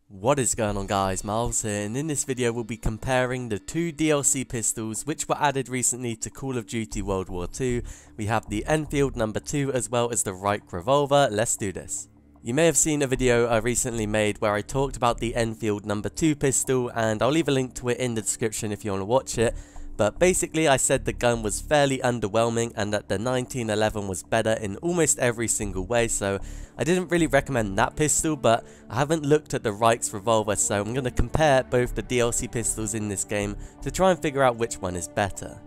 What is going on, guys? Miles here, and in this video we'll be comparing the two DLC pistols which were added recently to Call of Duty World War II. We have the Enfield No. 2 as well as the Reichsrevolver. Let's do this. You may have seen a video I recently made where I talked about the Enfield No. 2 pistol, and I'll leave a link to it in the description if you want to watch it. But basically I said the gun was fairly underwhelming and that the 1911 was better in almost every single way, so I didn't really recommend that pistol, but I haven't looked at the Reichsrevolver, so I'm going to compare both the DLC pistols in this game to try and figure out which one is better.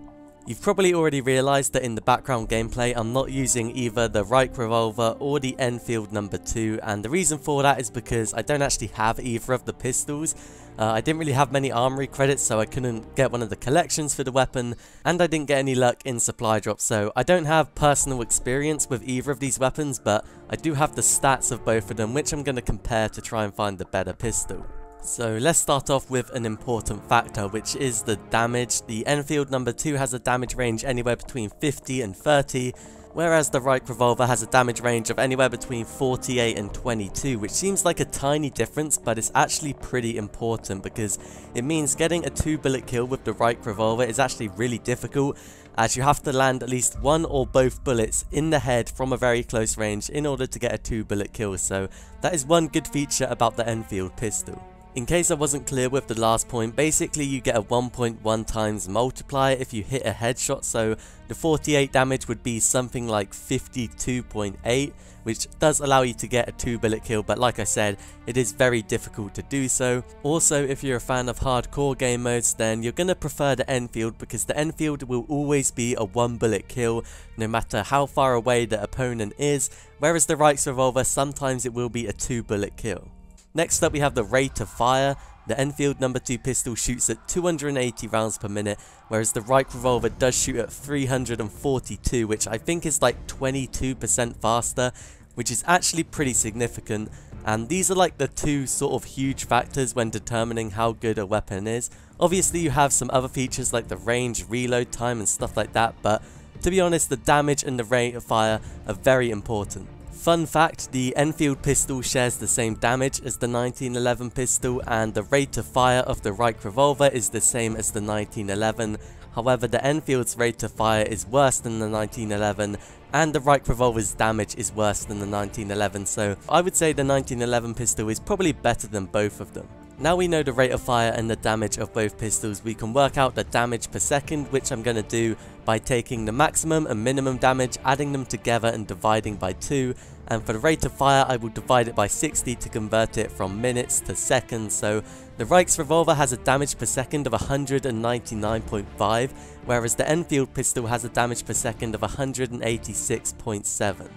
You've probably already realised that in the background gameplay I'm not using either the Reichsrevolver or the Enfield No. 2, and the reason for that is because I don't actually have either of the pistols. I didn't really have many armory credits, so I couldn't get one of the collections for the weapon, and I didn't get any luck in supply drops, so I don't have personal experience with either of these weapons, but I do have the stats of both of them, which I'm going to compare to try and find the better pistol. So let's start off with an important factor, which is the damage. The Enfield No. 2 has a damage range anywhere between 50 and 30, whereas the Reichsrevolver has a damage range of anywhere between 48 and 22, which seems like a tiny difference, but it's actually pretty important because it means getting a 2-bullet kill with the Reichsrevolver is actually really difficult, as you have to land at least one or both bullets in the head from a very close range in order to get a 2-bullet kill, so that is one good feature about the Enfield pistol. In case I wasn't clear with the last point, basically you get a 1.1 times multiplier if you hit a headshot, so the 48 damage would be something like 52.8, which does allow you to get a 2-bullet kill, but like I said, it is very difficult to do so. Also, if you're a fan of hardcore game modes, then you're going to prefer the Enfield because the Enfield will always be a 1-bullet kill no matter how far away the opponent is, whereas the Reichsrevolver sometimes it will be a 2-bullet kill. Next up we have the rate of fire. The Enfield No. 2 pistol shoots at 280 rounds per minute, whereas the Reichsrevolver does shoot at 342, which I think is like 22% faster, which is actually pretty significant. And these are like the two sort of huge factors when determining how good a weapon is. Obviously you have some other features like the range, reload time and stuff like that, but to be honest, the damage and the rate of fire are very important. Fun fact, the Enfield pistol shares the same damage as the 1911 pistol, and the rate of fire of the Reichsrevolver is the same as the 1911. However, the Enfield's rate of fire is worse than the 1911, and the Reichsrevolver's damage is worse than the 1911, so I would say the 1911 pistol is probably better than both of them. Now we know the rate of fire and the damage of both pistols, we can work out the damage per second, which I'm going to do by taking the maximum and minimum damage, adding them together and dividing by 2, and for the rate of fire I will divide it by 60 to convert it from minutes to seconds. So the Reichsrevolver has a damage per second of 199.5, whereas the Enfield pistol has a damage per second of 186.7.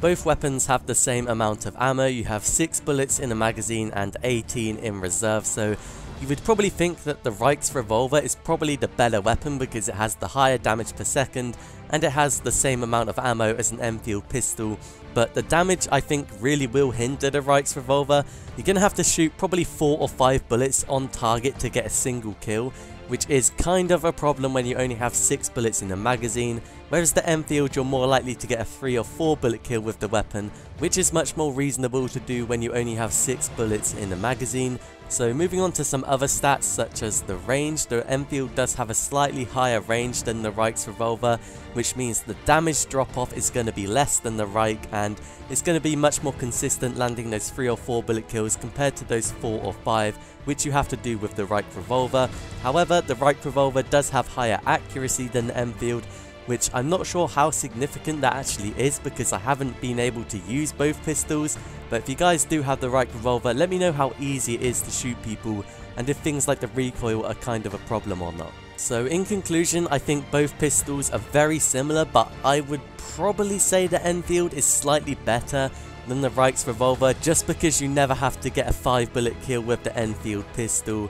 Both weapons have the same amount of ammo. You have 6 bullets in a magazine and 18 in reserve, so you would probably think that the Reichsrevolver is probably the better weapon because it has the higher damage per second and it has the same amount of ammo as an Enfield pistol, but the damage I think really will hinder the Reichsrevolver. You're going to have to shoot probably 4 or 5 bullets on target to get a single kill, which is kind of a problem when you only have 6 bullets in a magazine, whereas the Enfield you're more likely to get a 3 or 4 bullet kill with the weapon, which is much more reasonable to do when you only have 6 bullets in a magazine. So moving on to some other stats such as the range, the Enfield does have a slightly higher range than the Reichsrevolver, which means the damage drop off is going to be less than the Reich, and it's going to be much more consistent landing those 3 or 4 bullet kills compared to those 4 or 5 which you have to do with the Reichsrevolver. However, the Reichsrevolver does have higher accuracy than the Enfield, which I'm not sure how significant that actually is because I haven't been able to use both pistols, but if you guys do have the Reichsrevolver, let me know how easy it is to shoot people and if things like the recoil are kind of a problem or not. So in conclusion, I think both pistols are very similar, but I would probably say the Enfield is slightly better than the Reichsrevolver just because you never have to get a 5-bullet kill with the Enfield pistol,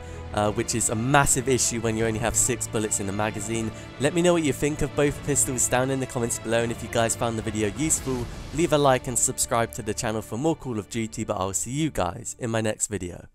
which is a massive issue when you only have 6 bullets in the magazine. Let me know what you think of both pistols down in the comments below, and if you guys found the video useful, leave a like and subscribe to the channel for more Call of Duty, but I'll see you guys in my next video.